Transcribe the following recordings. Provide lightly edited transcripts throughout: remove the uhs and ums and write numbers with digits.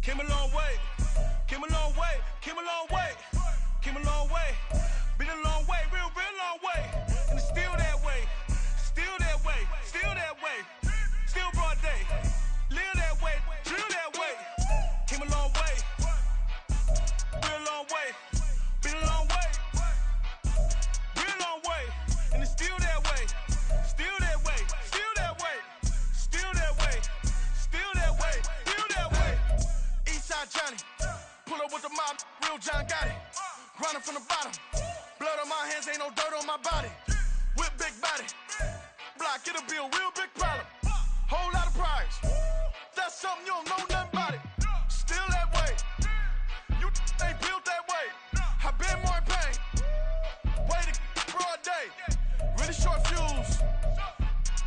Came a long way, came a long way, came a long way, came a long way. Been a long way, real long way. And it's still that way, still that way, still that way. Still broad day, live that way, drill that way. Came a long way, real long way. Been a long way, real long way. And it's still that way, still that way, still that way, still that way, still that way, still that way. Eastside Johnny, pull up with the mob, real John got it. Grinding from the bottom, blood on my hands, ain't no dirt on my body. Whip big body, block, it'll be a real big problem. Whole lot of prize, that's something you don't know nothing about it. Still that way, you ain't built that way. I been more in pain, way to broad day. Really short fuse,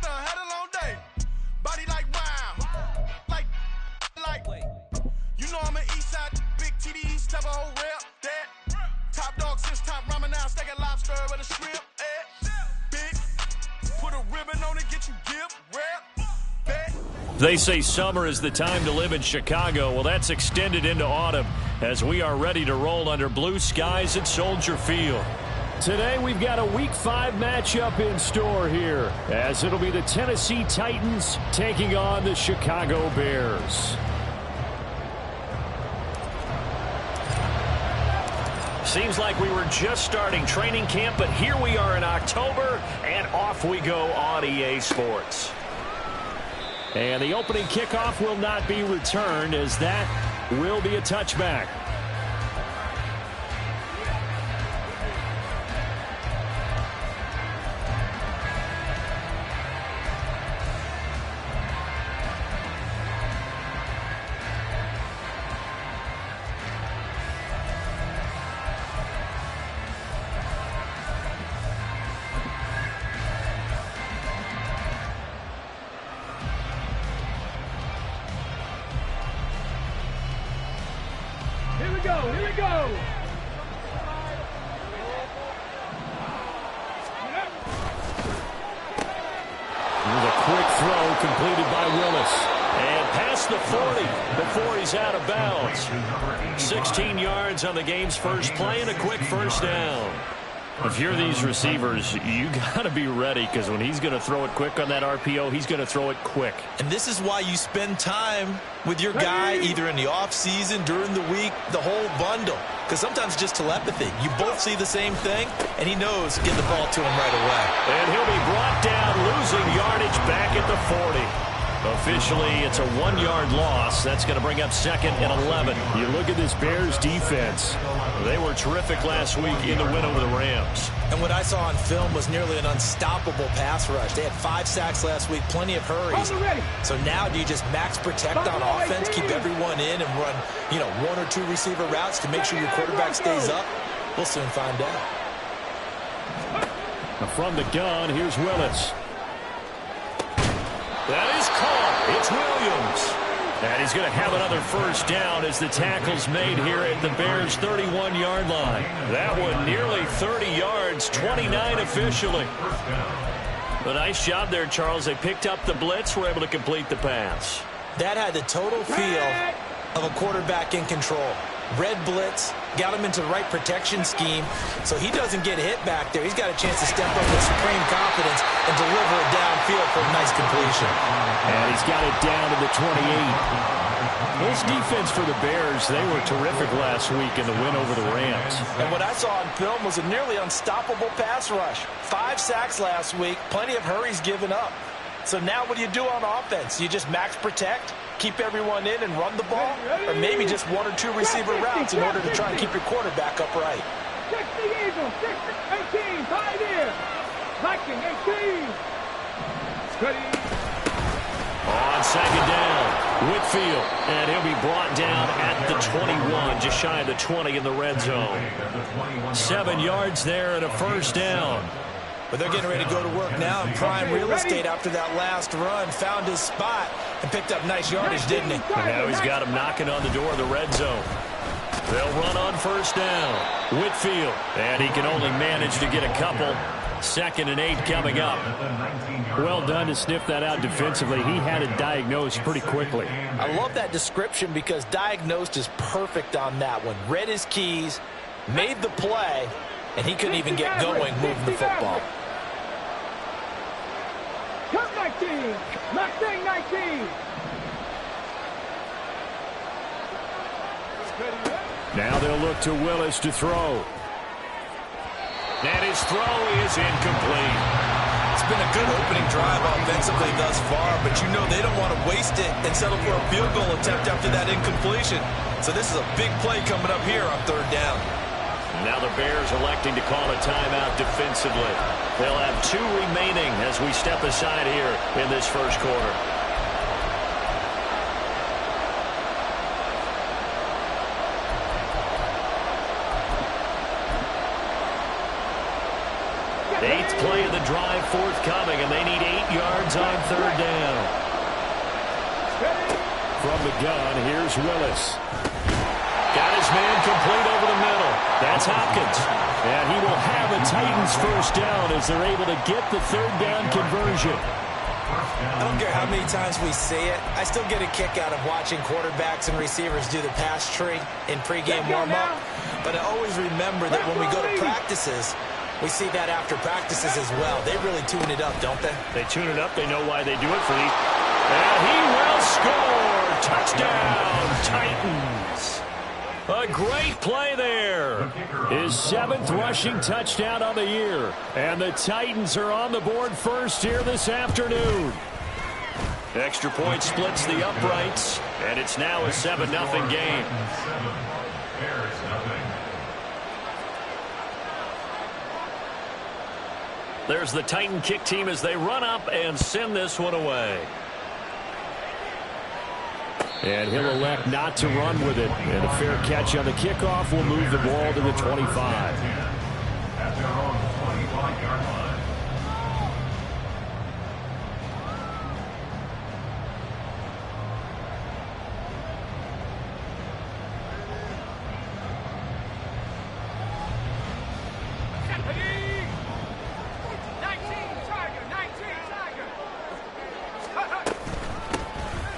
had a long day. Body like wow, like. You know I'm an east side, big TDs, type of whole rep, that. Top dog, since top ramen now, stacking lobster with a shrimp, big, put a ribbon on it, get you give, rep, bet. They say summer is the time to live in Chicago. Well, that's extended into autumn as we are ready to roll under blue skies at Soldier Field. Today we've got a Week 5 matchup in store here, as it'll be the Tennessee Titans taking on the Chicago Bears. Seems like we were just starting training camp, but here we are in October, and off we go on EA Sports. And the opening kickoff will not be returned, as that will be a touchback. Here we go. Here's a quick throw completed by Willis. And past the 40 before he's out of bounds. 16 yards on the game's first play and a quick first down. If you're these receivers, you got to be ready, because when he's going to throw it quick on that RPO, he's going to throw it quick. And this is why you spend time with your guy either in the offseason, during the week, the whole bundle. Because sometimes just telepathy. You both see the same thing, and he knows get the ball to him right away. And he'll be brought down, losing yardage back at the 40. Officially, it's a 1-yard loss. That's going to bring up second and 11. You look at this Bears defense. They were terrific last week in the win over the Rams. And what I saw on film was nearly an unstoppable pass rush. They had 5 sacks last week, plenty of hurries. So now do you just max protect on offense, keep everyone in, and run, 1 or 2 receiver routes to make sure your quarterback stays up? We'll soon find out. From the gun, here's Willis. That is caught. It's Williams. And he's going to have another first down as the tackle's made here at the Bears' 31-yard line. That one nearly 30 yards, 29 officially. A nice job there, Charles. They picked up the blitz, were able to complete the pass. That had the total feel of a quarterback in control. Red blitz, got him into the right protection scheme, so he doesn't get hit back there. He's got a chance to step up with supreme confidence and deliver it downfield for a nice completion. And he's got it down to the 28. This defense for the Bears, they were terrific last week in the win over the Rams. And what I saw on film was a nearly unstoppable pass rush. 5 sacks last week, plenty of hurries given up. So now what do you do on offense? You just max protect, keep everyone in and run the ball, or maybe just 1 or 2 receiver routes in order to try and keep your quarterback upright. 60 Eagles, 18, 5 here. Viking, 18. Ready. On second down, Whitfield, and he'll be brought down at the 21, just shy of the 20 in the red zone. 7 yards there and a first down. But they're getting ready to go to work now in prime real estate after that last run. Found his spot and picked up nice yardage, didn't he? And now he's got him knocking on the door of the red zone. They'll run on first down. Whitfield, and he can only manage to get a couple. 2nd and 8 coming up. Well done to sniff that out defensively. He had it diagnosed pretty quickly. I love that description because diagnosed is perfect on that one. Read his keys, made the play, and he couldn't even get going moving the football. Cut 19. Mustang 19. Now they'll look to Willis to throw. And his throw is incomplete. It's been a good opening drive offensively thus far, but you know they don't want to waste it and settle for a field goal attempt after that incompletion. So this is a big play coming up here on 3rd down. Now the Bears electing to call a timeout defensively. They'll have 2 remaining as we step aside here in this first quarter. The 8th play of the drive forthcoming, and they need 8 yards on 3rd down. From the gun, here's Willis. Got his man complete over the middle. That's Hopkins. And he will have a Titans first down as they're able to get the 3rd down conversion. I don't care how many times we say it. I still get a kick out of watching quarterbacks and receivers do the pass tree in pregame warm-up. But I always remember that when we go to practices, we see that after practices as well. They really tune it up, don't they? They tune it up. They know why they do it for these. And he will score. Touchdown, Titans. A great play there. His 7th rushing touchdown on the year. And the Titans are on the board first here this afternoon. Extra point splits the uprights, and it's now a 7-0 game. There's the Titan kick team as they run up and send this one away. And he'll elect not to run with it. And a fair catch on the kickoff will move the ball to the 25.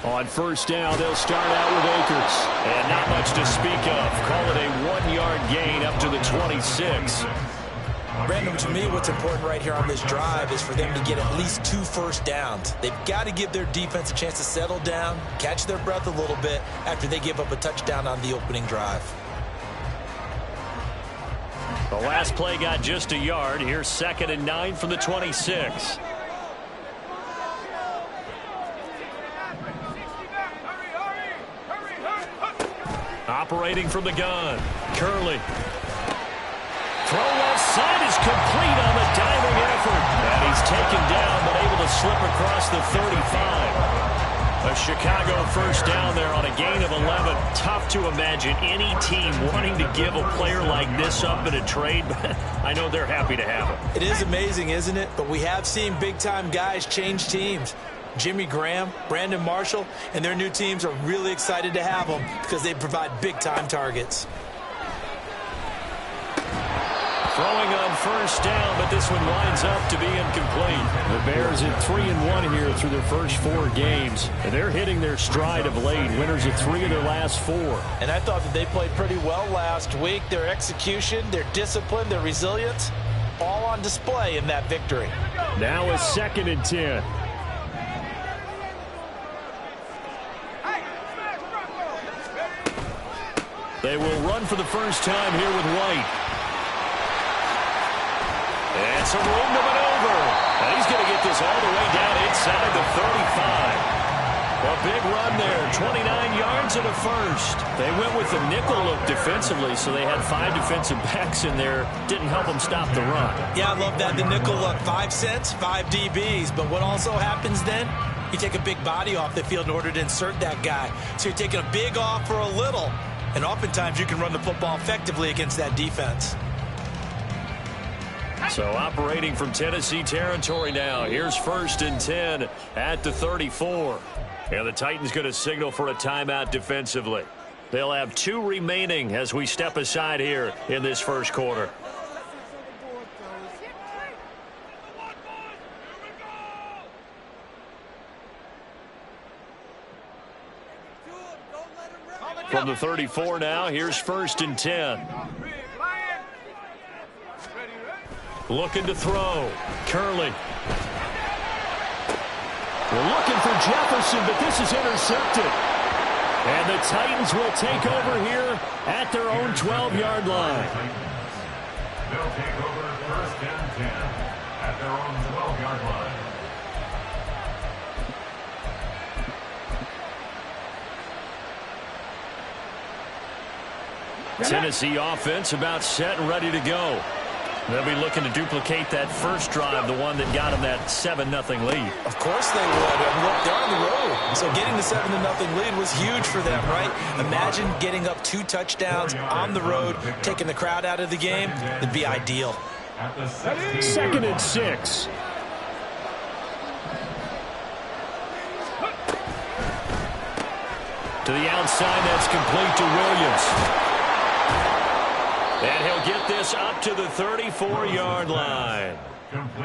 On first down, they'll start out with Akers. And not much to speak of. Call it a 1-yard gain up to the 26. Brandon, to me, what's important right here on this drive is for them to get at least 2 first downs. They've got to give their defense a chance to settle down, catch their breath a little bit after they give up a touchdown on the opening drive. The last play got just a yard. Here's 2nd and 9 from the 26. Operating from the gun. Curley. Throw left side is complete on the diving effort. And he's taken down but able to slip across the 35. A Chicago first down there on a gain of 11. Tough to imagine any team wanting to give a player like this up in a trade, but I know they're happy to have him. It is amazing, isn't it? But we have seen big-time guys change teams. Jimmy Graham, Brandon Marshall, and their new teams are really excited to have them because they provide big-time targets. Throwing on first down, but this one winds up to be incomplete. The Bears at 3-1 here through their first 4 games. And they're hitting their stride of late. Winners of 3 of their last 4. And I thought that they played pretty well last week. Their execution, their discipline, their resilience, all on display in that victory. Now a 2nd and 10. They will run for the first time here with White. And some room to maneuver. And he's going to get this all the way down inside the 35. A big run there, 29 yards and a first. They went with the nickel look defensively, so they had 5 defensive backs in there. Didn't help them stop the run. Yeah, I love that. The nickel look, 5 cents, 5 DBs. But what also happens then, you take a big body off the field in order to insert that guy. So you're taking a big off for a little. And oftentimes you can run the football effectively against that defense. So operating from Tennessee territory now. Here's 1st and 10 at the 34. And the Titans going to signal for a timeout defensively. They'll have 2 remaining as we step aside here in this first quarter. From the 34 now, here's 1st and 10. Looking to throw. Curley. We're looking for Jefferson, but this is intercepted. And the Titans will take over here at their own 12-yard line. They'll take over 1st and 10 at their own 12-yard line. Tennessee offense about set and ready to go. They'll be looking to duplicate that first drive, the one that got them that 7-0 lead. Of course they would. I mean, look, they're on the road. So getting the 7-0 lead was huge for them, right? Imagine getting up 2 touchdowns on the road, taking the crowd out of the game. It'd be ideal. 2nd and 6. To the outside, that's complete to Williams. And he'll get this up to the 34-yard line.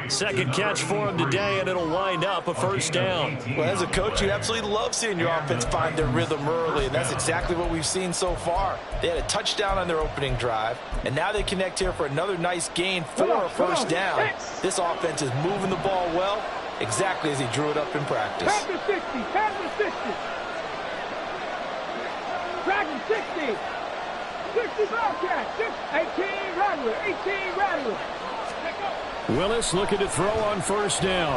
Second catch for him today, and it'll wind up a 1st down. Well, as a coach, you absolutely love seeing your offense find their rhythm early, and that's exactly what we've seen so far. They had a touchdown on their opening drive, and now they connect here for another nice gain for a 1st down. This offense is moving the ball well, exactly as he drew it up in practice. Pass the 60, pass the 60. Dragon 60. 60 Bobcat, 18 Rattler, 18 Rattler. Willis looking to throw on 1st down.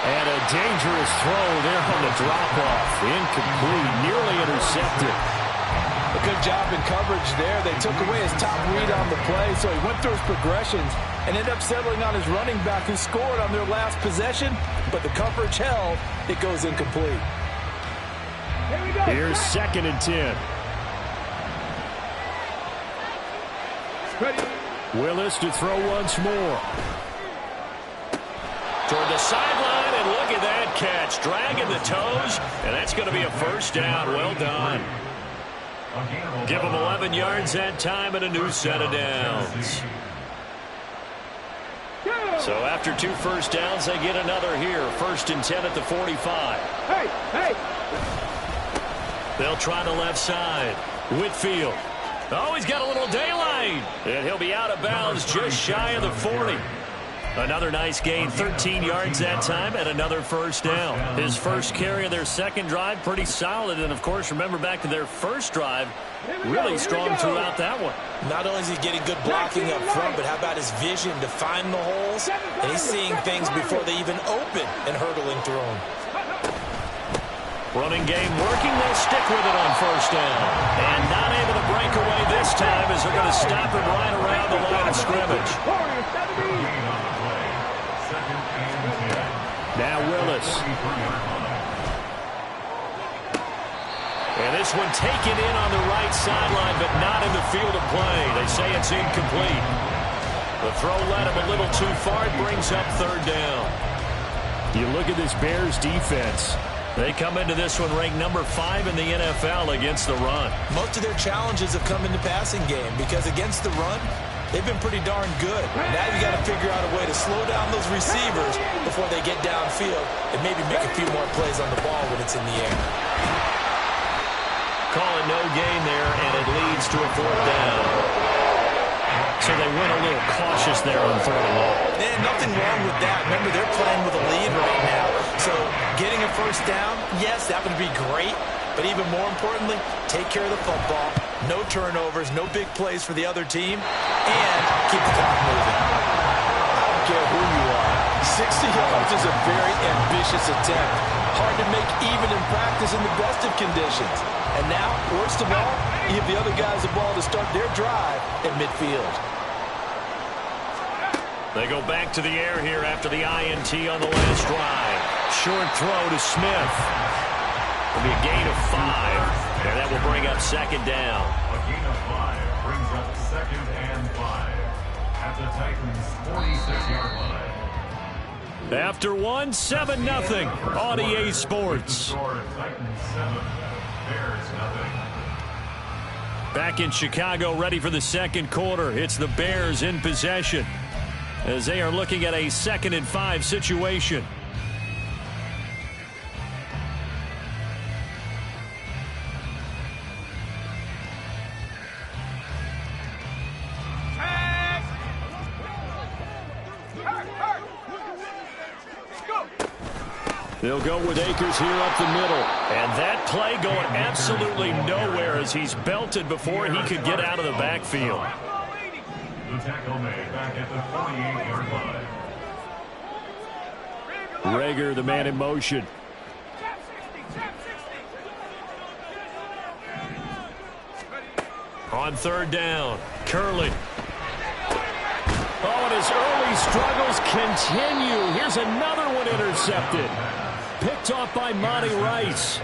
And a dangerous throw there on the drop-off. Incomplete, nearly intercepted. A good job in coverage there. They took away his top read on the play, so he went through his progressions and ended up settling on his running back who scored on their last possession, but the coverage held. It goes incomplete. Here we go. Here's 2nd and 10. Ready. Willis to throw once more. Toward the sideline, and look at that catch. Dragging the toes, and that's going to be a 1st down. Well done. Give them 11 yards that time and a new set of downs. So after 2 1st downs, they get another here. 1st and 10 at the 45. Hey, hey. They'll try the left side. Whitfield. Oh, he's got a little daylight. And he'll be out of bounds just shy of the 40. Another nice gain, 13 yards that time, and another 1st down. His first carry of their second drive, pretty solid. And, of course, remember back to their first drive, really strong throughout that one. Not only is he getting good blocking up front, but how about his vision to find the holes? And he's seeing things before they even open and hurtling through them. Running game working. They'll stick with it on 1st down. And not able to break away this time as they're going to stop him right around the line of scrimmage. Now Willis. And this one taken in on the right sideline, but not in the field of play. They say it's incomplete. The throw led him a little too far. It brings up 3rd down. You look at this Bears defense. They come into this one ranked number 5 in the NFL against the run. Most of their challenges have come in the passing game because against the run, they've been pretty darn good. Now you got to figure out a way to slow down those receivers before they get downfield and maybe make a few more plays on the ball when it's in the air. Call it no gain there, and it leads to a 4th down. So they went a little cautious there on 3rd and long. And nothing wrong with that. Remember, they're playing with a lead right now. So getting a 1st down, yes, that would be great. But even more importantly, take care of the football. No turnovers, no big plays for the other team, and keep the clock moving. I don't care who you are. 60 yards is a very ambitious attempt. Hard to make even in practice in the best of conditions. And now, worst of all, you give the other guys the ball to start their drive at midfield. They go back to the air here after the INT on the last drive. Short throw to Smith. It'll be a gain of 5, and that will bring up 2nd down. A gain of 5 brings up 2nd and 5 at the Titans' 46-yard line. After 1, 7-0 on EA Sports. Titans 7, Bears 0. Back in Chicago, ready for the 2nd quarter. It's the Bears in possession as they are looking at a 2nd and 5 situation. They'll go with Akers here up the middle. And that play going absolutely nowhere as he's belted before he could get out of the backfield. The tackle made back at the 48-yard line. Rager, the man in motion. On third down, Curley. Oh, and his early struggles continue. Here's another one intercepted. Picked off by Monty Rice.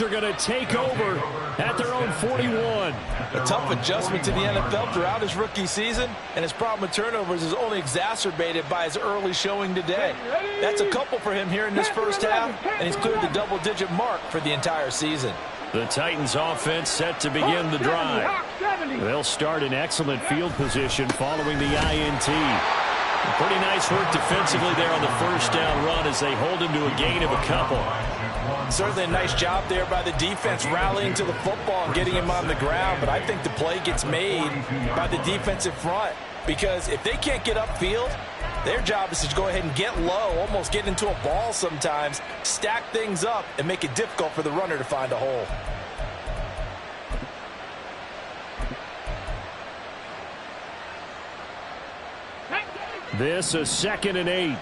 Are going to take over at their own 41. A tough adjustment to the NFL throughout his rookie season, and his problem with turnovers is only exacerbated by his early showing today. That's a couple for him here in this first half, and he's cleared the double-digit mark for the entire season. The Titans offense set to begin the drive. They'll start in excellent field position following the INT. Pretty nice work defensively there on the first down run as they hold him to a gain of a couple. Certainly a nice job there by the defense rallying to the football and getting him on the ground, but I think the play gets made by the defensive front because if they can't get upfield, their job is to go ahead and get low, almost get into a ball sometimes, stack things up, and make it difficult for the runner to find a hole. This is 2nd and 8.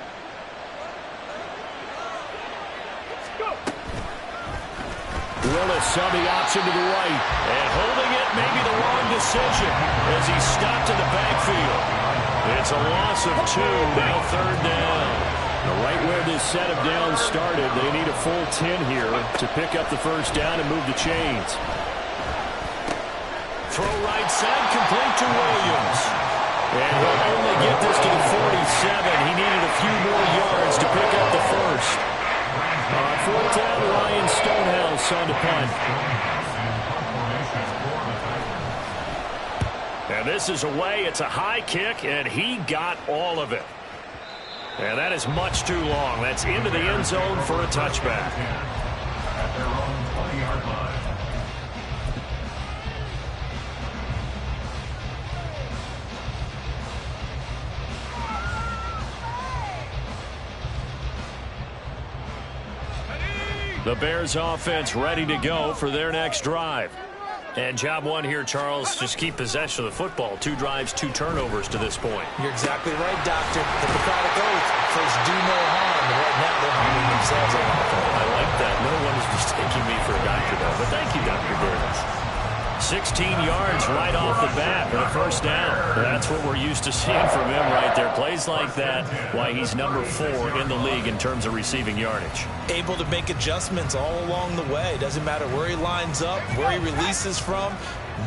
Willis saw the option to the right. And holding it, maybe the wrong decision as he stopped in the backfield. It's a loss of 2, now third down. Right where this set of downs started, they need a full 10 here to pick up the first down and move the chains. Throw right side, complete to Williams. And he'll only get this to the 47. He needed a few more yards to pick up the first. Fourth down, Ryan Stonehouse on the punt. And this is away. It's a high kick, and he got all of it. And that is much too long. That's into the end zone for a touchback. At their own 20-yard line. The Bears offense ready to go for their next drive. And job one here, Charles, just keep possession of the football. 2 drives, 2 turnovers to this point. You're exactly right, Doctor. The Hippocratic Oath, first do no harm, and right now they're harming themselves on offense. I like that. No one is mistaking me for a doctor, though. But thank you, Dr. Burns. 16 yards right off the bat for the first down. That's what we're used to seeing from him right there. Plays like that, why he's number 4 in the league in terms of receiving yardage. Able to make adjustments all along the way. Doesn't matter where he lines up, where he releases from.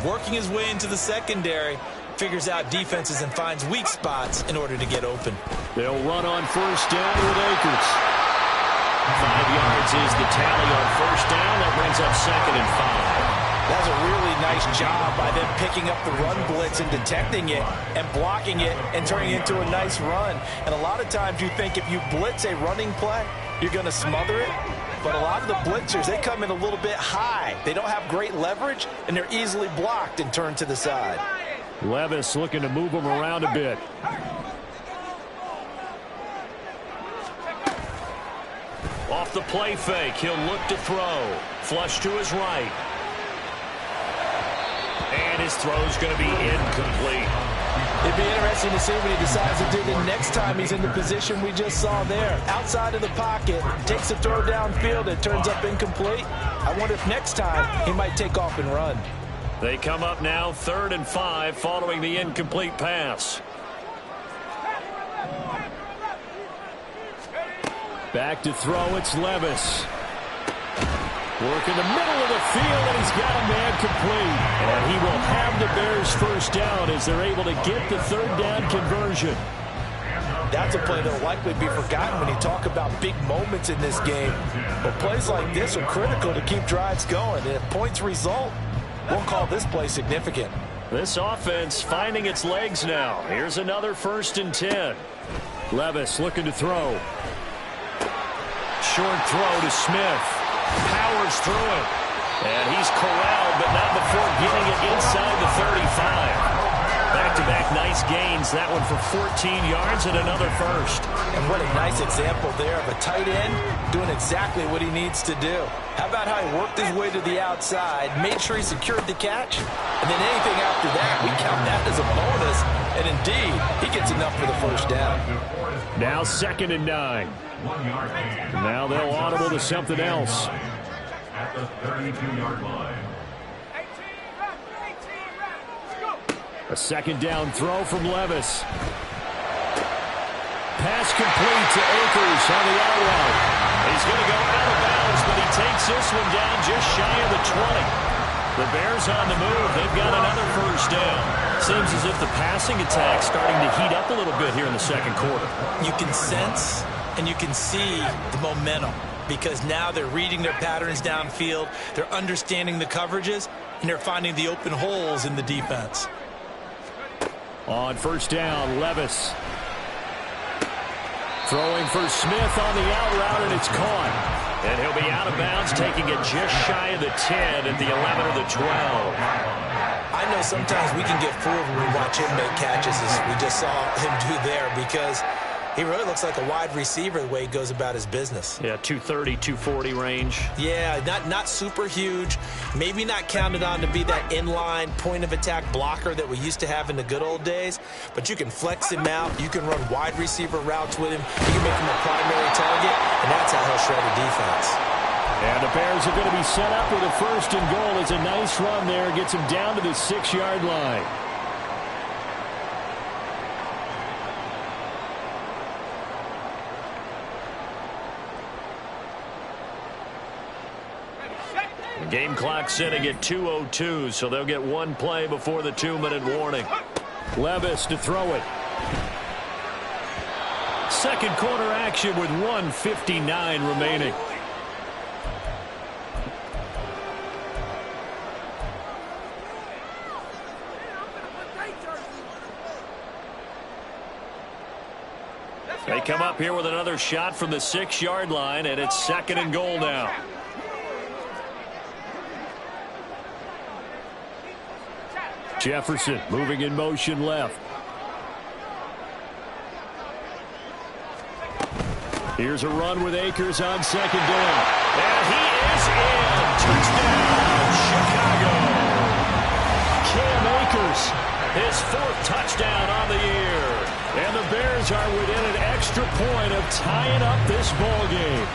Working his way into the secondary, figures out defenses and finds weak spots in order to get open. They'll run on first down with Akers. 5 yards is the tally on first down. That brings up 2nd and 5. That's a really nice job by them picking up the run blitz and detecting it and blocking it and turning it into a nice run. And a lot of times you think if you blitz a running play, you're going to smother it. But a lot of the blitzers, they come in a little bit high. They don't have great leverage, and they're easily blocked and turned to the side. Levis looking to move him around a bit. Off the play fake, he'll look to throw. Flush to his right. And his throw's going to be incomplete. It'd be interesting to see what he decides to do the next time he's in the position we just saw there. Outside of the pocket, takes a throw downfield, it turns up incomplete. I wonder if next time he might take off and run. They come up now 3rd and 5 following the incomplete pass. Back to throw, it's Levis. Work in the middle of the field, and he's got a man complete. And he will have the Bears first down as they're able to get the 3rd down conversion. That's a play that will likely be forgotten when you talk about big moments in this game. But plays like this are critical to keep drives going. And if points result, we'll call this play significant. This offense finding its legs now. Here's another 1st and 10. Levis looking to throw. Short throw to Smith. Powers through it. And he's corralled, but not before getting it inside the 35. Back-to-back nice gains. That one for 14 yards and another first. And what a nice example there of a tight end doing exactly what he needs to do. How about how he worked his way to the outside, made sure he secured the catch, and then anything after that, we count that as a bonus. And indeed, he gets enough for the first down. Now 2nd and 9. 1 yard gain. Now they'll audible to something else. At the 32-yard line. A 2nd down throw from Levis. Pass complete to Akers on the out route. He's going to go out of bounds, but he takes this one down just shy of the 20. The Bears on the move. They've got another first down. Seems as if the passing attack's starting to heat up a little bit here in the second quarter. You can sense and you can see the momentum because now they're reading their patterns downfield, they're understanding the coverages, and they're finding the open holes in the defense. On first down, Levis. Throwing for Smith on the out route, and it's caught. And he'll be out of bounds, taking it just shy of the 10 at the 11 or the 12. I know sometimes we can get fooled when we watch him make catches, as we just saw him do there, because he really looks like a wide receiver the way he goes about his business. Yeah, 230, 240 range. Yeah, not super huge. Maybe not counted on to be that inline point-of-attack blocker that we used to have in the good old days. But you can flex him out. You can run wide receiver routes with him. You can make him a primary target, and that's how he'll shred a defense. And the Bears are going to be set up with a 1st and goal. It's a nice run there. Gets him down to the 6-yard line. Game clock sitting at 2:02, so they'll get one play before the 2-minute warning. Levis to throw it. Second quarter action with 1:59 remaining. They come up here with another shot from the 6-yard line, and it's 2nd and goal now. Jefferson moving in motion left. Here's a run with Akers on 2nd down. And he is in. Touchdown, Chicago. Cam Akers, his 4th touchdown on the year. And the Bears are within an extra point of tying up this ball game.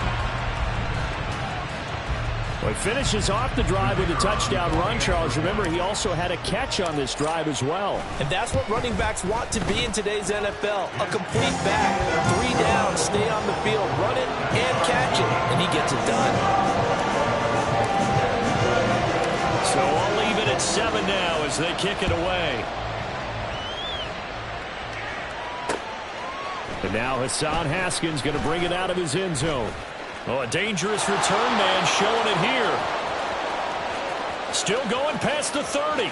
Well, he finishes off the drive with a touchdown run, Charles. Remember, he also had a catch on this drive as well. And that's what running backs want to be in today's NFL. A complete back. 3 down, stay on the field, run it and catch it, and he gets it done. So I'll leave it at 7 now as they kick it away. And now Hassan Haskins going to bring it out of his end zone. Oh, a dangerous return man showing it here. Still going past the 30.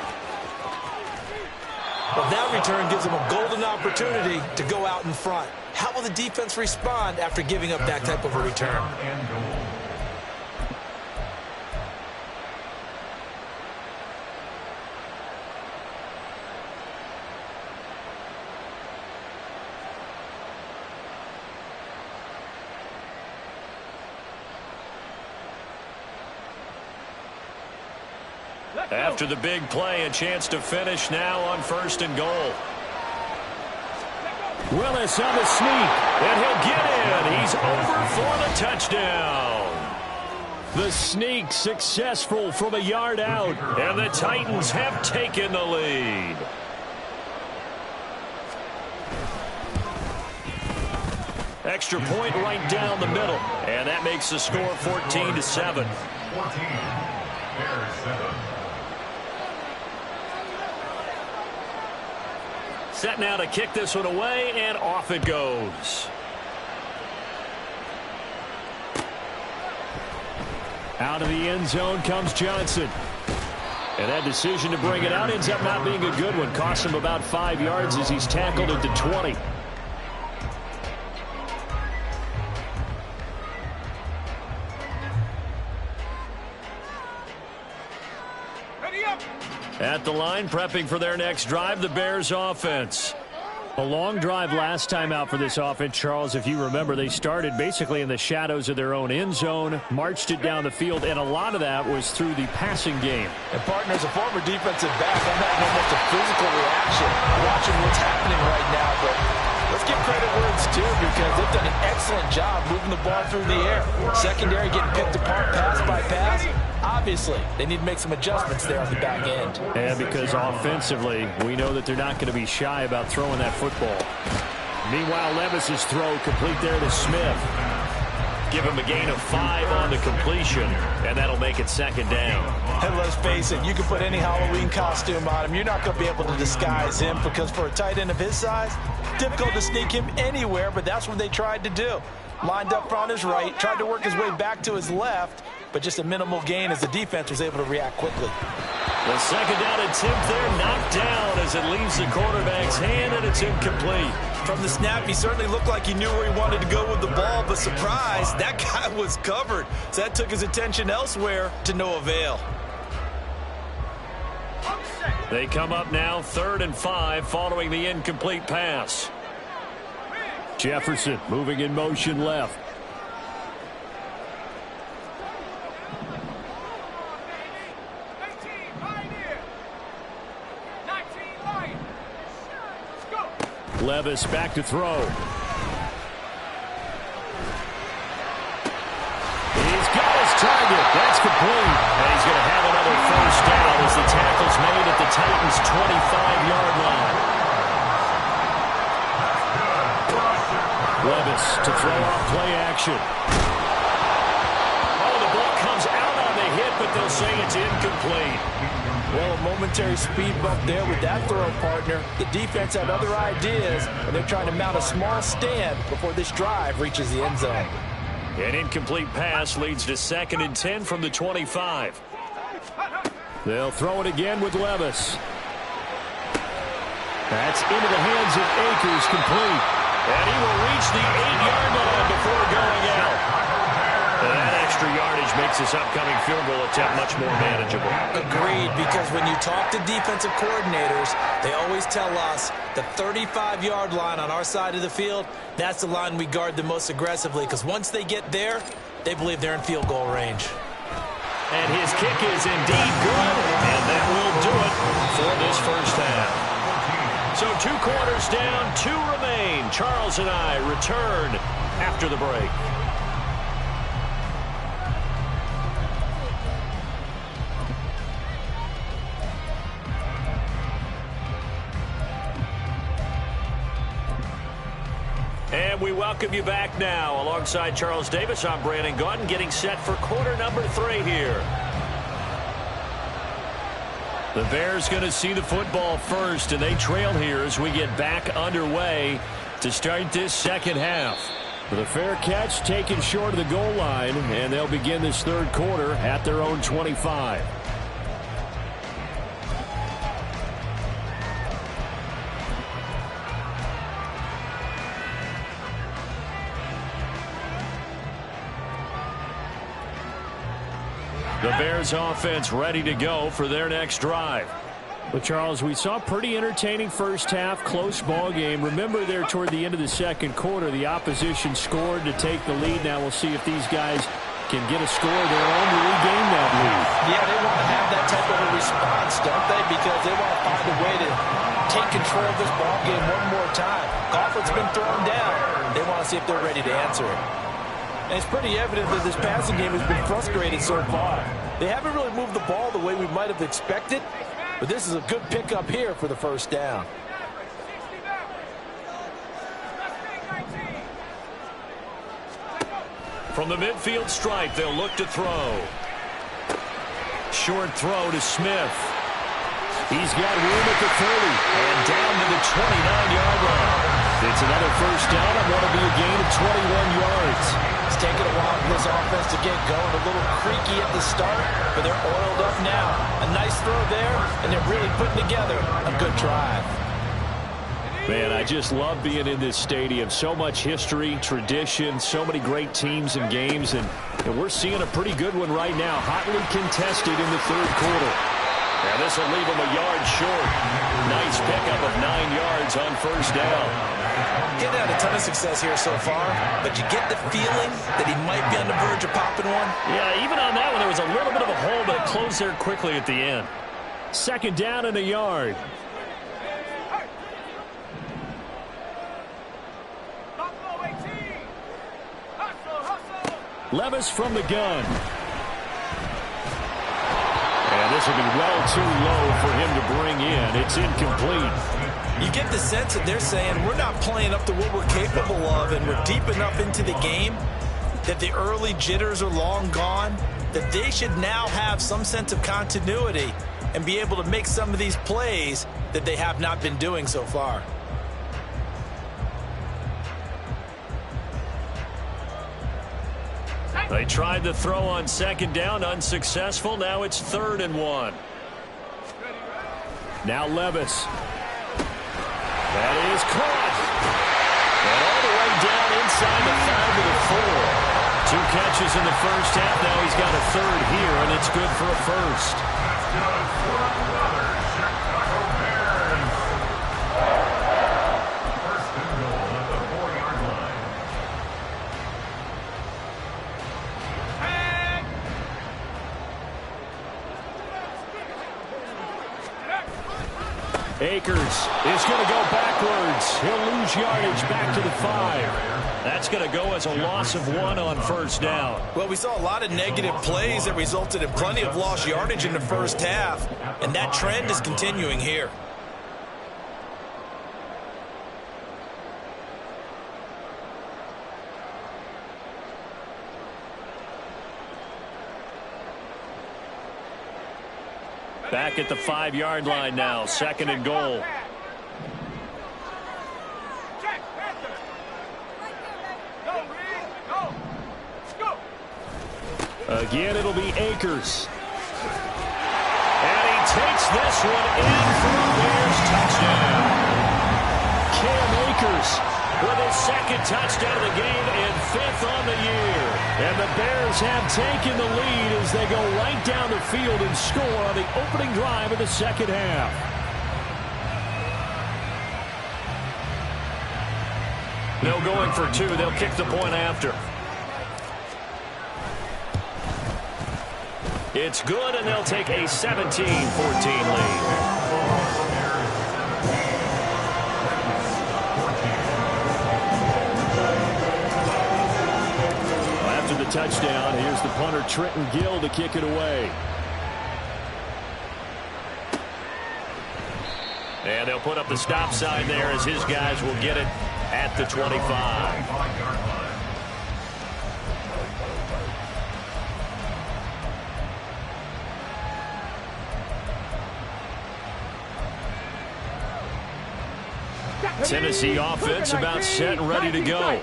Well, that return gives him a golden opportunity to go out in front. How will the defense respond after giving up that type of a return? After the big play, a chance to finish now on 1st and goal. Willis on the sneak. And he'll get in. He's over for the touchdown. The sneak successful from a yard out. And the Titans have taken the lead. Extra point right down the middle. And that makes the score 14-7. 14. Bears 7. Set now to kick this one away, and off it goes. Out of the end zone comes Johnson. And that decision to bring it out ends up not being a good one. Costs him about 5 yards as he's tackled at the 20. At the line, prepping for their next drive, the Bears offense. A long drive last time out for this offense, Charles. If you remember, they started basically in the shadows of their own end zone, marched it down the field, and a lot of that was through the passing game. And, partner, as a former defensive back, I'm having almost a physical reaction watching what's happening right now. But let's give credit where it's due because they've done an excellent job moving the ball through the air. Secondary getting picked apart pass by pass. Obviously, they need to make some adjustments there on the back end. And because offensively, we know that they're not going to be shy about throwing that football. Meanwhile, Levis's throw complete there to Smith. Give him a gain of 5 on the completion, and that'll make it second down. And let's face it, you can put any Halloween costume on him. You're not going to be able to disguise him because for a tight end of his size, difficult to sneak him anywhere, but that's what they tried to do. Lined up on his right, tried to work his way back to his left, but just a minimal gain as the defense was able to react quickly. The second down attempt there knocked down as it leaves the quarterback's hand, and it's incomplete. From the snap, he certainly looked like he knew where he wanted to go with the ball, but surprise, that guy was covered. So that took his attention elsewhere to no avail. They come up now 3rd and 5 following the incomplete pass. Jefferson moving in motion left. Levis back to throw. He's got his target. That's complete. And he's going to have another first down as the tackle's made at the Titans' 25-yard line. Levis to throw off play action. Oh, the ball comes out on the hit, but they'll say it's incomplete. Well, a momentary speed bump there with that throw, partner. The defense had other ideas, and they're trying to mount a small stand before this drive reaches the end zone. An incomplete pass leads to 2nd and 10 from the 25. They'll throw it again with Levis. That's into the hands of Akers, complete. And he will reach the 8-yard line before going out. And that extra yardage makes this upcoming field goal attempt much more manageable. Agreed, because when you talk to defensive coordinators, they always tell us the 35-yard line on our side of the field, that's the line we guard the most aggressively, because once they get there, they believe they're in field goal range. And his kick is indeed good, and that will do it for this first half. So 2 quarters down, 2 remain. Charles and I return after the break. And we welcome you back now. Alongside Charles Davis, I'm Brandon Gaudin, getting set for quarter number 3 here. The Bears going to see the football first, and they trail here as we get back underway to start this second half. With a fair catch taken short of the goal line, and they'll begin this third quarter at their own 25. The Bears offense ready to go for their next drive. Well, Charles, we saw a pretty entertaining first half, close ball game. Remember there toward the end of the second quarter, the opposition scored to take the lead. Now we'll see if these guys can get a score of their own to regain that lead. Yeah, they want to have that type of a response, don't they? Because they want to find a way to take control of this ball game one more time. Gauntlet's been thrown down. They want to see if they're ready to answer it. And it's pretty evident that this passing game has been frustrated so far. They haven't really moved the ball the way we might have expected, but this is a good pickup here for the first down. From the midfield stripe, they'll look to throw. Short throw to Smith. He's got room at the 30 and down to the 29-yard line. It's another first down and want to be a gain of 21 yards. It's taken a while for this offense to get going. A little creaky at the start, but they're oiled up now. A nice throw there, and they're really putting together a good drive. Man, I just love being in this stadium. So much history, tradition, so many great teams and games, and we're seeing a pretty good one right now. Hotly contested in the third quarter. And this will leave him a yard short. Nice pickup of 9 yards on first down. Getting had a ton of success here so far, but you get the feeling that he might be on the verge of popping one. Yeah, even on that one, there was a little bit of a hole, but it closed there quickly at the end. Second down and a yard. Levis from the gun. And this will be well too low for him to bring in. It's incomplete. You get the sense that they're saying we're not playing up to what we're capable of, and we're deep enough into the game that the early jitters are long gone, that they should now have some sense of continuity and be able to make some of these plays that they have not been doing so far. They tried to throw on second down, unsuccessful. Now it's 3rd and 1. Now Levis. That is caught. And all the way down inside the 5 to the 4. 2 catches in the first half. Now he's got a 3rd here, and it's good for a first. That's good for another Chicago Bears. First and goal at the 4-yard line. Akers is going to go backwards. He'll lose yardage back to the 5. That's going to go as a loss of 1 on first down. Well, we saw a lot of negative plays that resulted in plenty of lost yardage in the first half, and that trend is continuing here. Back at the 5-yard line now, 2nd and goal. Again, it'll be Akers. And he takes this one in for a Bears touchdown. Cam Akers with his 2nd touchdown of the game and 5th on the year. And the Bears have taken the lead as they go right down the field and score on the opening drive of the second half. No going for 2. They'll kick the point after. It's good, and they'll take a 17-14 lead. After the touchdown, here's the punter, Trenton Gill, to kick it away. And they'll put up the stop sign there as his guys will get it at the 25. Tennessee offense about set and ready to go.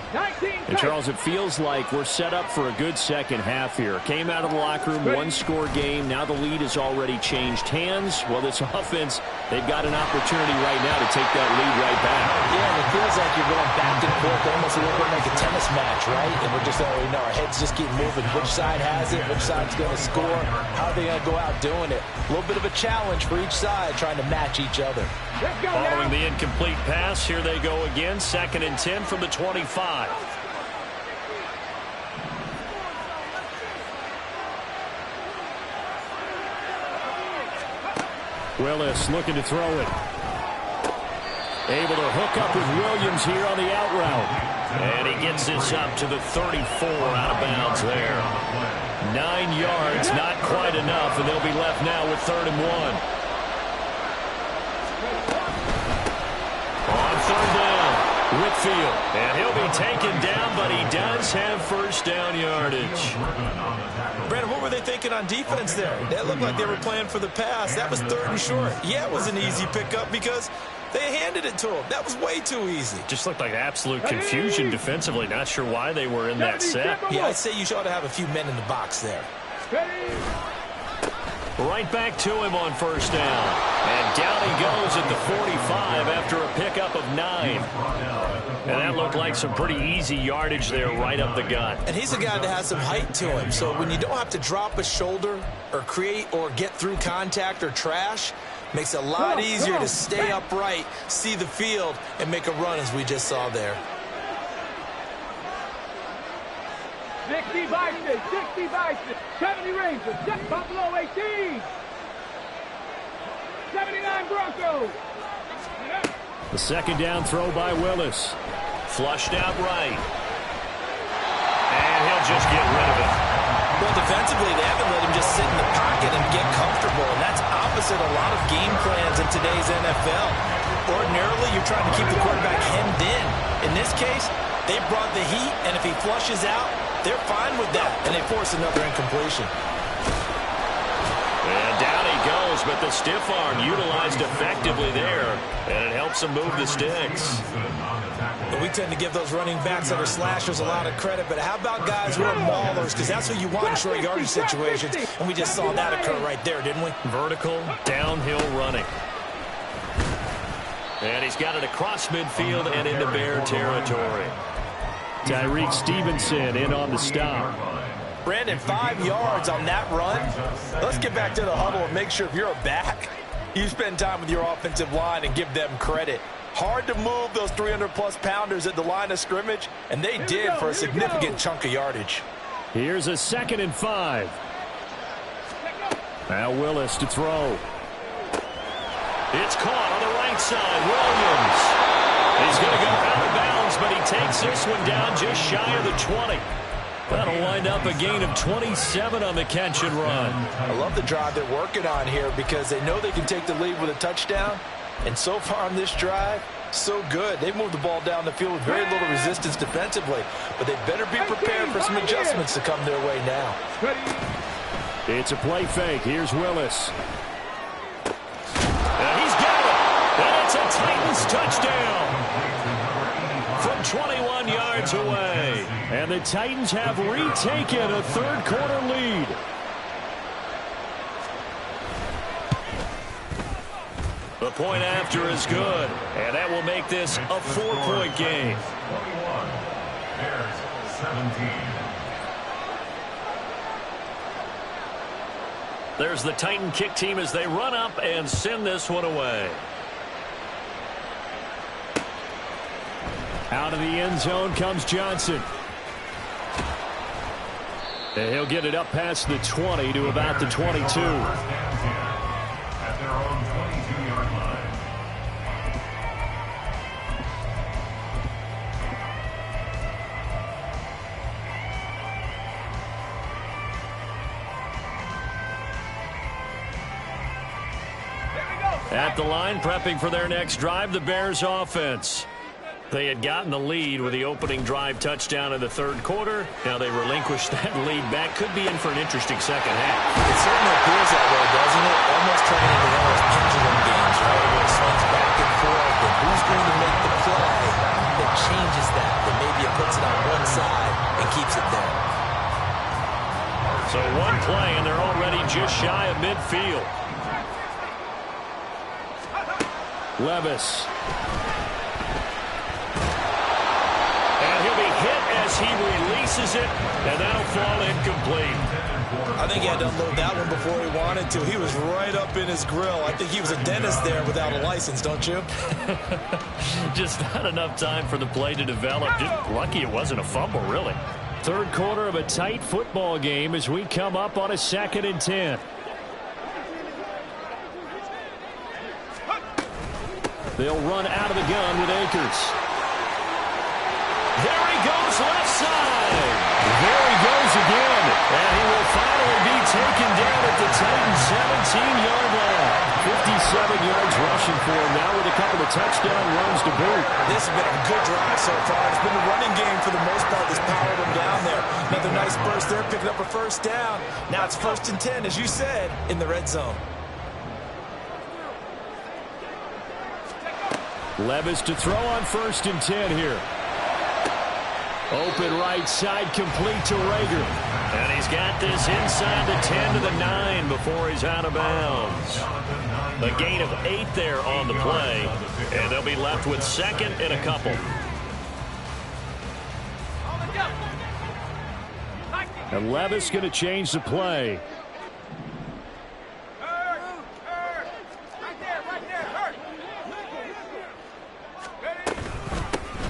And, Charles, it feels like we're set up for a good second half here. Came out of the locker room, 1-score game. Now the lead has already changed hands. Well, this offense, they've got an opportunity right now to take that lead right back. Yeah, and it feels like you're going back and forth, almost a little bit like a tennis match, right? And we're just already know our heads just keep moving. Which side has it? Which side's going to score? How are they going to go out doing it? A little bit of a challenge for each side, trying to match each other. Following the incomplete pass, here they go again. 2nd and 10 from the 25. Willis looking to throw it. Able to hook up with Williams here on the out route. And he gets this up to the 34, out of bounds there. 9 yards, not quite enough, and they'll be left now with 3rd and 1. On 3rd down, Whitfield. And he'll be taken down, but he does have first down yardage. Brandon, what were they thinking on defense there? That looked like they were playing for the pass. That was 3rd and short. Yeah, it was an easy pickup because they handed it to him. That was way too easy. Just looked like absolute confusion defensively. Not sure why they were in that set. Yeah, I'd say you ought to have a few men in the box there. Right back to him on first down. And down he goes at the 45 after a pickup of 9. And that looked like some pretty easy yardage there right up the gut. And he's a guy that has some height to him. So when you don't have to drop a shoulder or create or get through contact or trash, makes it a lot easier to stay upright, see the field, and make a run as we just saw there. 60 Bison, 60 Bison, 70 Rangers, Buffalo 18, 79 Broncos. The second down throw by Willis. Flushed out right. And he'll just get rid of it. Well, defensively, they haven't let him just sit in the pocket and get comfortable, and that's opposite a lot of game plans in today's NFL. Ordinarily, you're trying to keep the quarterback hemmed in. In this case, they brought the heat, and if he flushes out, they're fine with that, and they force another incompletion. And down he goes, but the stiff arm utilized effectively there, and it helps him move the sticks. And we tend to give those running backs that are slashers a lot of credit, but how about guys who are maulers? Because that's what you want in short yardage situations, and we just saw that occur right there, didn't we? Vertical, downhill running. And he's got it across midfield and into Bear territory. Tyreek Stevenson in on the stop. Brandon, 5 yards on that run. Let's get back to the huddle and make sure if you're a back, you spend time with your offensive line and give them credit. Hard to move those 300-plus pounders at the line of scrimmage, and they did for a significant chunk of yardage. Here's a 2nd and 5. Now Willis to throw. It's caught on the right side. Williams. He's going to go out of bounds, but he takes this one down just shy of the 20. That'll wind up a gain of 27 on the catch and run. I love the drive they're working on here because they know they can take the lead with a touchdown. And so far on this drive, so good. They've moved the ball down the field with very little resistance defensively. But they better be prepared for some adjustments to come their way now. It's a play fake. Here's Willis. And he's got it. And it's a Titans touchdown from 21 yards away. And the Titans have retaken a third-quarter lead. The point after is good, and that will make this a 4-point game. 21, Bears 17. There's the Titan kick team as they run up and send this one away. Out of the end zone comes Johnson. And he'll get it up past the 20 to about the 22. First and 10 at their own 22-yard line. At the line, prepping for their next drive, the Bears offense. They had gotten the lead with the opening drive touchdown in the third quarter. Now they relinquished that lead back. Could be in for an interesting second half. It certainly appears that way, doesn't it? Almost turning into one of those pendulum games, right? Where it swings back and forth, and who's going to make the play that changes that maybe it puts it on one side and keeps it there. So one play, and they're already just shy of midfield. Levis. As he releases it, and that'll fall incomplete. I think he had to unload that one before he wanted to. He was right up in his grill. I think he was a dentist there without a license, don't you? Just not enough time for the play to develop. Just lucky it wasn't a fumble, really. Third quarter of a tight football game as we come up on a 2nd and 10. They'll run out of the gun with Akers. There he goes, left side. There he goes again. And he will finally be taken down at the Titans' 17-yard line. 57 yards rushing for him now with a couple of touchdown runs to boot. This has been a good drive so far. It's been a running game for the most part that's powered him down there. Another nice burst there, picking up a first down. Now it's 1st and 10, as you said, in the red zone. Levis to throw on 1st and 10 here. Open right side, complete to Rager. And he's got this inside the 10 to the 9 before he's out of bounds. A gain of 8 there on the play, and they'll be left with 2nd and a couple. And Levis going to change the play.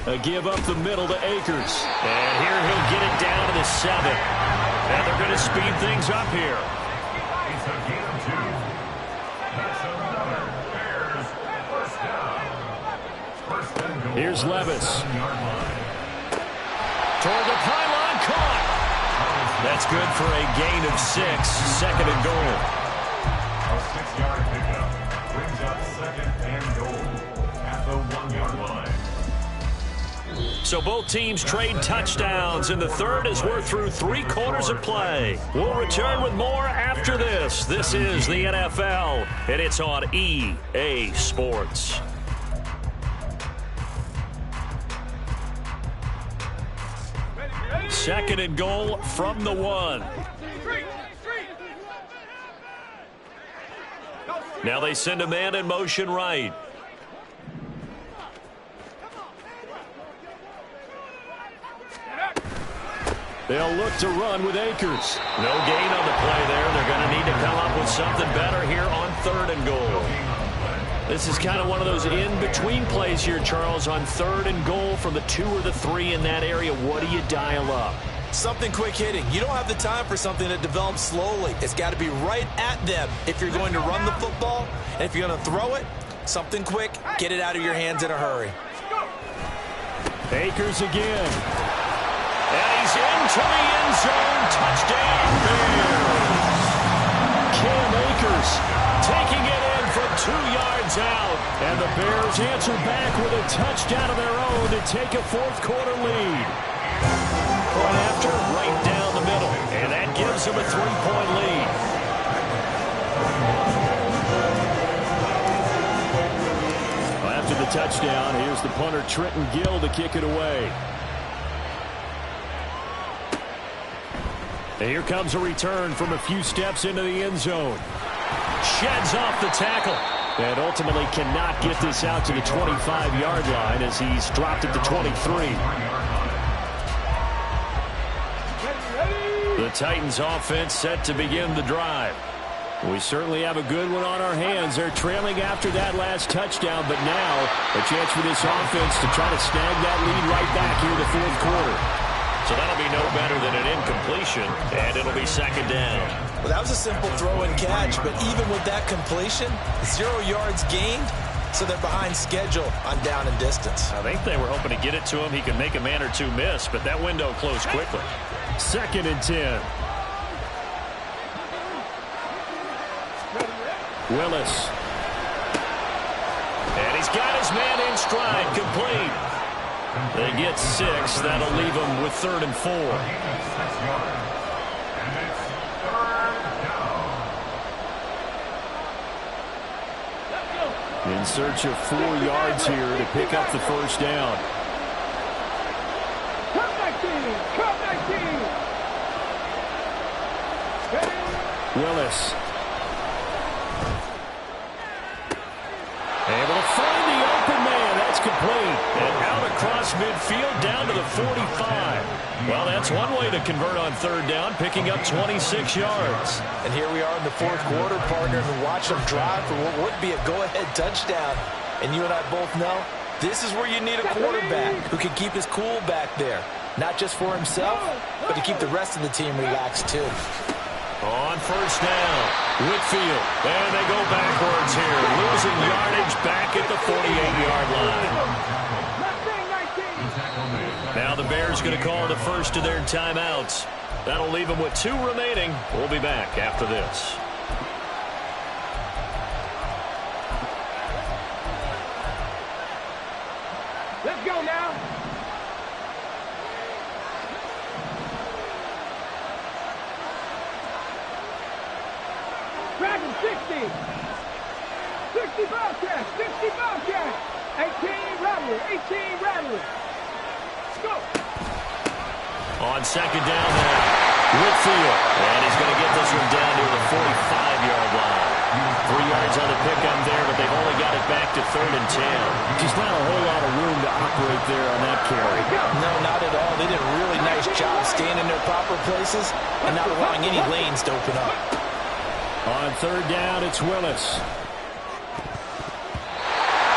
A give up the middle to Akers. And here he'll get it down to the 7. And they're going to speed things up here. It's a gain of 2. That's another Bears first down. First and goal. Here's Levis. 7-yard line. Toward the pylon, caught. That's good for a gain of 6. Second and goal. A 6-yard pickup brings up second and goal at the 1-yard line. So both teams trade touchdowns in the third as we're through 3 quarters of play. We'll return with more after this. This is the NFL, and it's on EA Sports. Second and goal from the 1. Now they send a man in motion right. They'll look to run with Akers. No gain on the play there. They're going to need to come up with something better here on third and goal. This is kind of one of those in-between plays here, Charles, on third and goal from the 2 or the 3 in that area. What do you dial up? Something quick hitting. You don't have the time for something that develops slowly. It's got to be right at them if you're going to run the football. And if you're going to throw it, something quick, get it out of your hands in a hurry. Akers again. And he's into the end zone. Touchdown, Bears. Cam Akers Taking it in from 2 yards out. And the Bears answer back with a touchdown of their own to take a fourth-quarter lead. Point after, right down the middle. And that gives them a 3-point lead. After the touchdown, here's the punter Trenton Gill to kick it away. And here comes a return from a few steps into the end zone. Sheds off the tackle. And ultimately cannot get this out to the 25-yard line as he's dropped it to 23. The Titans offense set to begin the drive. We certainly have a good one on our hands. They're trailing after that last touchdown, but now a chance for this offense to try to snag that lead right back here in the fourth quarter. So that'll be no better than an incompletion, and it'll be second down. Well, that was a simple throw and catch, but even with that completion, 0 yards gained, so they're behind schedule on down and distance. I think they were hoping to get it to him. He could make a man or two miss, but that window closed quickly. Second and 10. Willis. And he's got his man in stride, complete. They get 6. That'll leave them with 3rd and 4. In search of 4 yards here to pick up the first down. Come 19! Come 19! Willis. Able to find the open man. That's complete. And out across midfield down to the 45. Well, that's one way to convert on third down, picking up 26 yards. And here we are in the fourth quarter, partner, and watch them drive for what would be a go-ahead touchdown. And you and I both know this is where you need a quarterback who can keep his cool back there. Not just for himself, but to keep the rest of the team relaxed too. On first down, Whitfield. And they go backwards here, losing yardage back at the 48-yard line. Now the Bears going to call the first of their timeouts. That'll leave them with 2 remaining. We'll be back after this. Let's go now. Dragon 60. 60 Bobcats. 60 Bobcats. 18 Rattler. 18 Rattler. Let's go. On second down now, Whitfield. And he's going to get this one down to the 45-yard line. 3 yards on the pickup there, but they've only got it back to 3rd and 10. Just not a whole lot of room to operate there on that carry. No, not at all. They did a really nice job staying in their proper places and not allowing any lanes to open up. On third down, it's Willis.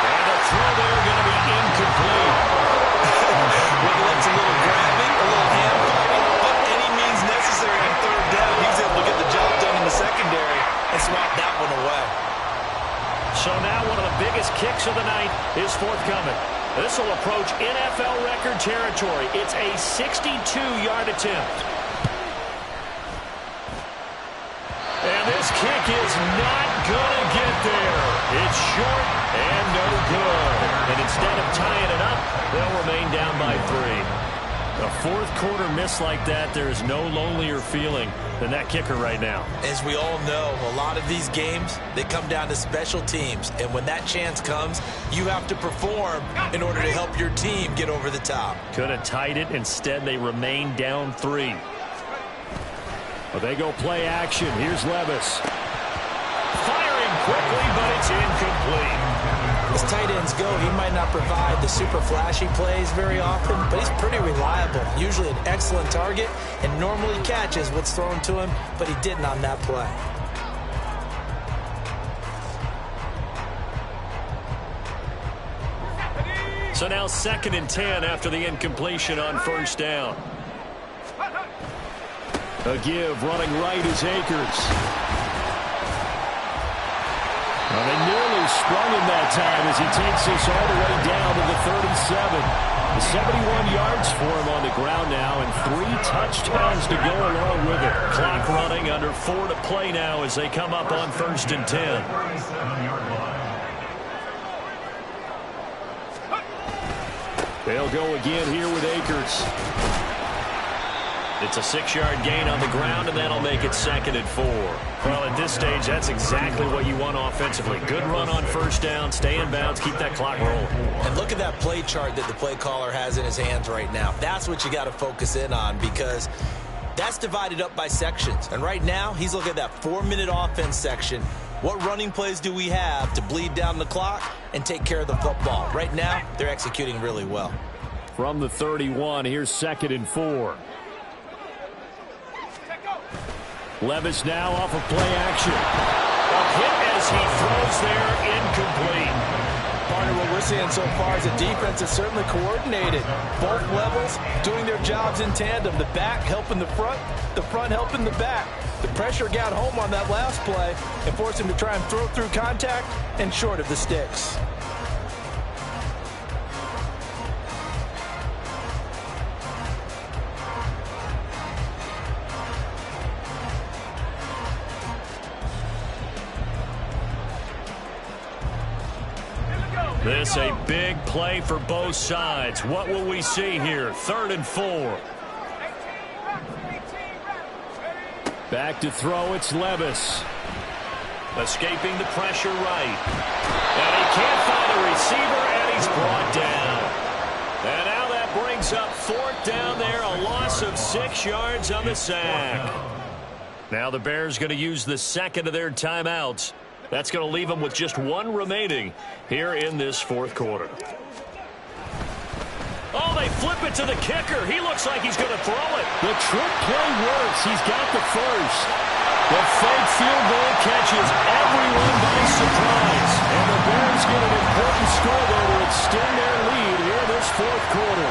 And the throw there going to be incomplete. Whether that's a little grabbing, a little hand fighting, but any means necessary on third down, he's able to get the job done in the secondary and swat that one away. So now one of the biggest kicks of the night is forthcoming. This will approach NFL record territory. It's a 62-yard attempt. And this kick is not going to get there. It's short and no good. And instead of tying it up, they'll remain down by 3. A fourth quarter miss like that, there is no lonelier feeling than that kicker right now. As we all know, a lot of these games, they come down to special teams. And when that chance comes, you have to perform in order to help your team get over the top. Could have tied it. Instead, they remain down 3. Well, they go play action. Here's Levis. Firing quickly, but it's incomplete. As tight ends go, he might not provide the super flashy plays very often, but he's pretty reliable. Usually an excellent target and normally catches what's thrown to him, but he didn't on that play. So now 2nd and 10 after the incompletion on first down. A give, running right is Akers. Well, they nearly sprung him that time as he takes this all the way down to the 37. 71 yards for him on the ground now and 3 touchdowns to go along with it. Clock running, under 4 to play now as they come up on 1st and 10. 37-yard line. They'll go again here with Akers. It's a 6-yard gain on the ground, and that'll make it 2nd and 4. Well, at this stage, that's exactly what you want offensively. Good run on first down, stay in bounds, keep that clock rolling. And look at that play chart that the play caller has in his hands right now. That's what you got to focus in on because that's divided up by sections. And right now, he's looking at that 4-minute offense section. What running plays do we have to bleed down the clock and take care of the football? Right now, they're executing really well. From the 31, here's 2nd and 4. Levis now off of play action. A hit as he throws there, incomplete. Part of what we're seeing so far is the defense is certainly coordinated. Both levels doing their jobs in tandem. The back helping the front helping the back. The pressure got home on that last play and forced him to try and throw through contact and short of the sticks. This a big play for both sides. What will we see here? 3rd and 4. Back to throw, it's Levis. Escaping the pressure right. And he can't find a receiver, and he's brought down. And now that brings up 4th down there, a loss of 6 yards on the sack. Now the Bears going to use the 2nd of their timeouts. That's going to leave them with just 1 remaining here in this 4th quarter. Oh, they flip it to the kicker. He looks like he's going to throw it. The trick play works. He's got the first. The fake field goal catches everyone by surprise. And the Bears get an important score there to extend their lead here in this 4th quarter.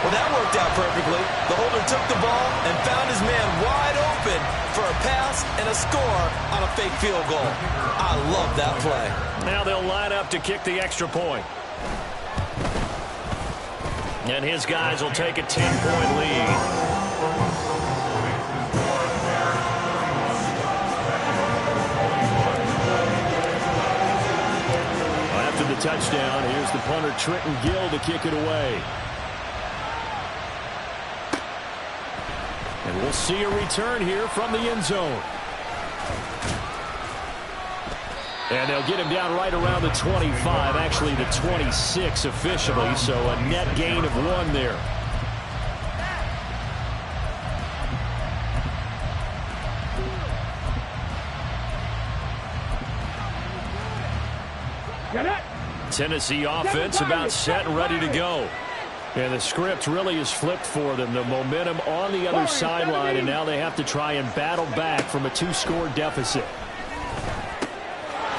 Well, that worked out perfectly. The holder took the ball and found his man wide open for a pass and a score on a fake field goal. I love that play. Now they'll line up to kick the extra point. And his guys will take a 10-point lead. After the touchdown, here's the punter Trenton Gill to kick it away. And we'll see a return here from the end zone. And they'll get him down right around the 25, actually the 26 officially, so a net gain of 1 there. Tennessee offense about set and ready to go. And the script really is flipped for them. The momentum on the other sideline, and now they have to try and battle back from a 2-score deficit.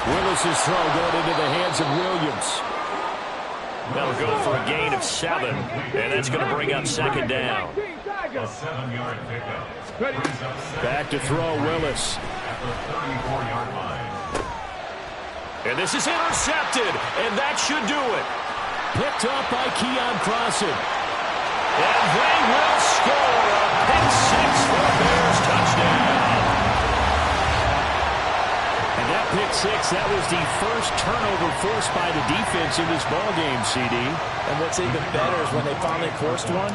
Willis's throw going into the hands of Williams. They'll go for a gain of 7, and that's going to bring up second down. A 7-yard pickup. Back to throw, Willis. At the 34-yard line. And this is intercepted, and that should do it. Picked up by Keon Crossan. And they will score a pick 6 for a Bears touchdown. And that pick 6, that was the first turnover forced by the defense in this ballgame, CD. And what's even better is when they finally forced one,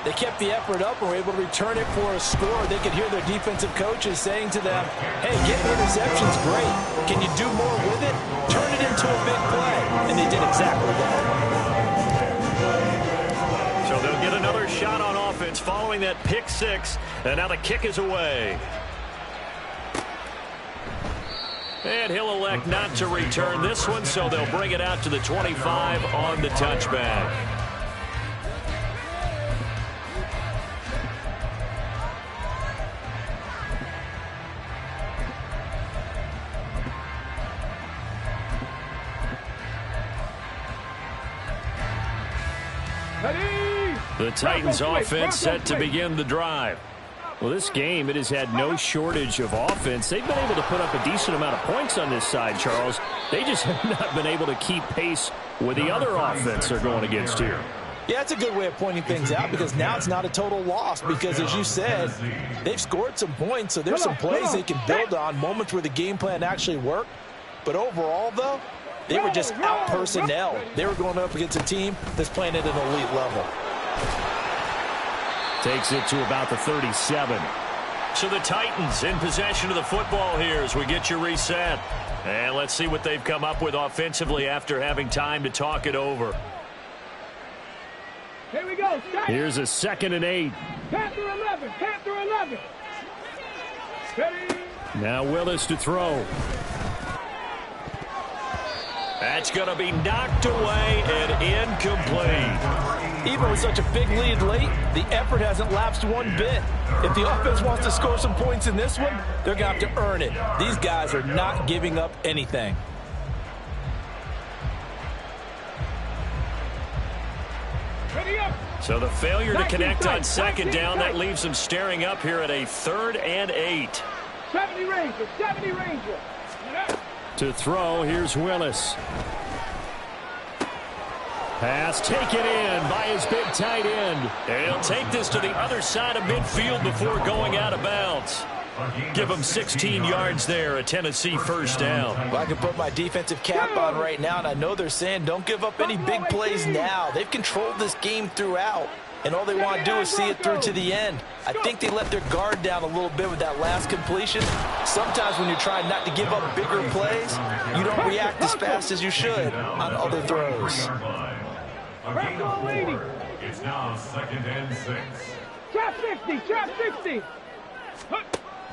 they kept the effort up and were able to return it for a score. They could hear their defensive coaches saying to them, hey, getting interception's great. Can you do more with it? Turn it into a big play. And they did exactly that. So they'll get another shot on offense following that pick 6. And now the kick is away. And he'll elect not to return this one, so they'll bring it out to the 25 on the touchback. The Titans offense set to begin the drive. Well, this game, it has had no shortage of offense. They've been able to put up a decent amount of points on this side, Charles. They just have not been able to keep pace with the other offense they're going against here. Yeah, it's a good way of pointing things out because now it's not a total loss because, as you said, they've scored some points, so there's some plays they can build on, moments where the game plan actually worked. But overall, though, they were just out-personnel. They were going up against a team that's playing at an elite level. Takes it to about the 37. So the Titans in possession of the football here as we get you reset. And let's see what they've come up with offensively after having time to talk it over. Here we go. Here's a 2nd and 8. Panther 11. Panther 11. Ready. Now Willis to throw. That's going to be knocked away and incomplete. Even with such a big lead late, the effort hasn't lapsed one bit. If the offense wants to score some points in this one, they're going to have to earn it. These guys are not giving up anything. So the failure to connect on 2nd down, that leaves them staring up here at a 3rd and 8. 70 Ranger. 70 Ranger. To throw, here's Willis. Pass taken in by his big tight end. And he'll take this to the other side of midfield before going out of bounds. Give him 16 yards there, a Tennessee first down. Well, I can put my defensive cap on right now, and I know they're saying don't give up any big plays now. They've controlled this game throughout, and all they want to do is see it through to the end. I think they let their guard down a little bit with that last completion. Sometimes when you're trying not to give up bigger plays, you don't react as fast as you should on other throws. It's now 2nd and 6. Trap 50. Trap 50.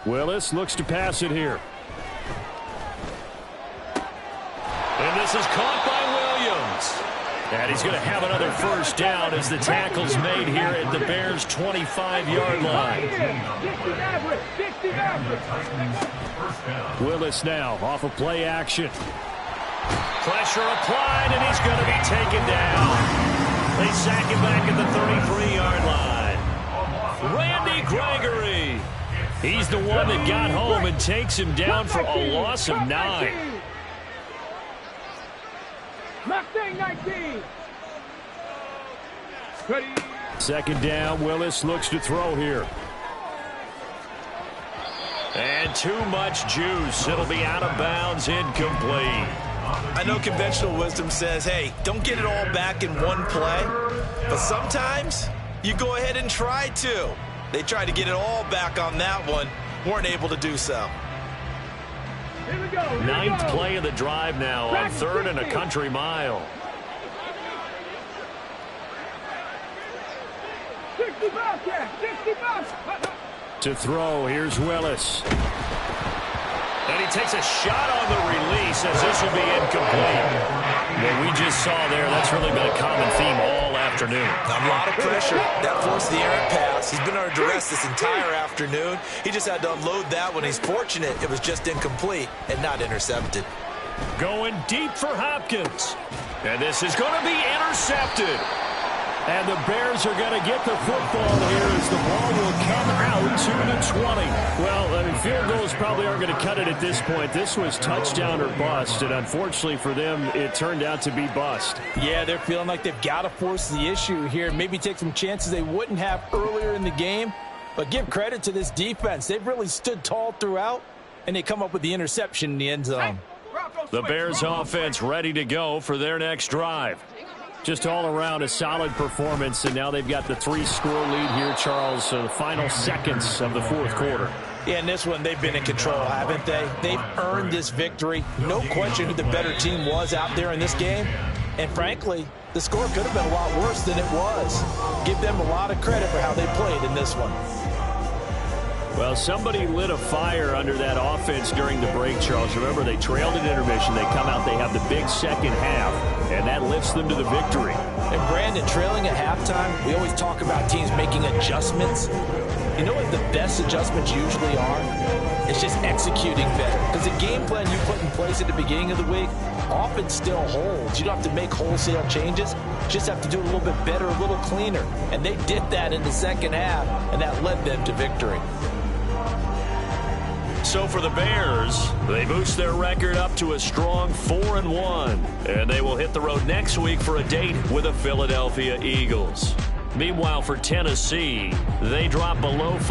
Willis looks to pass it here. And this is caught by Williams. And he's going to have another first down as the tackle's made here at the Bears' 25-yard line. Willis now off of play action. Pressure applied, and he's going to be taken down. They sack him back at the 33-yard line. Randy Gregory. He's the one that got home and takes him down for a loss of 9. Mustang 19. 2nd down, Willis looks to throw here. And too much juice. It'll be out of bounds, incomplete. I know conventional wisdom says, hey, don't get it all back in one play. But sometimes you go ahead and try to. They tried to get it all back on that one. Weren't able to do so. Here we go. 9th play of the drive now on 3rd and a country mile. 60 Bobcat. 60 Bobcat. To throw, here's Willis. And he takes a shot on the release as this will be incomplete. What we just saw there, that's really been a common theme all afternoon. A lot of pressure. That forced the errant pass. He's been under duress this entire afternoon. He just had to unload that one. He's fortunate it was just incomplete and not intercepted. Going deep for Hopkins. And this is going to be intercepted. And the Bears are going to get the football here as the ball will come out to the 20. Well, I mean, field goals probably aren't going to cut it at this point. This was touchdown or bust, and unfortunately for them, it turned out to be bust. Yeah, they're feeling like they've got to force the issue here, maybe take some chances they wouldn't have earlier in the game. But give credit to this defense. They've really stood tall throughout, and they come up with the interception in the end zone. The Bears offense ready to go for their next drive. Just all around a solid performance, and now they've got the 3-score lead here, Charles, the final seconds of the fourth quarter. Yeah, in this one, they've been in control, haven't they? They've earned this victory. No question who the better team was out there in this game. And frankly, the score could have been a lot worse than it was. Give them a lot of credit for how they played in this one. Well, somebody lit a fire under that offense during the break, Charles. Remember, they trailed at intermission. They come out, they have the big second half, and that lifts them to the victory. And Brandon, trailing at halftime, we always talk about teams making adjustments. You know what the best adjustments usually are? It's just executing better. Because the game plan you put in place at the beginning of the week often still holds. You don't have to make wholesale changes. You just have to do it a little bit better, a little cleaner. And they did that in the second half, and that led them to victory. So for the Bears, they boost their record up to a strong 4-1. And they will hit the road next week for a date with the Philadelphia Eagles. Meanwhile, for Tennessee, they drop below 5.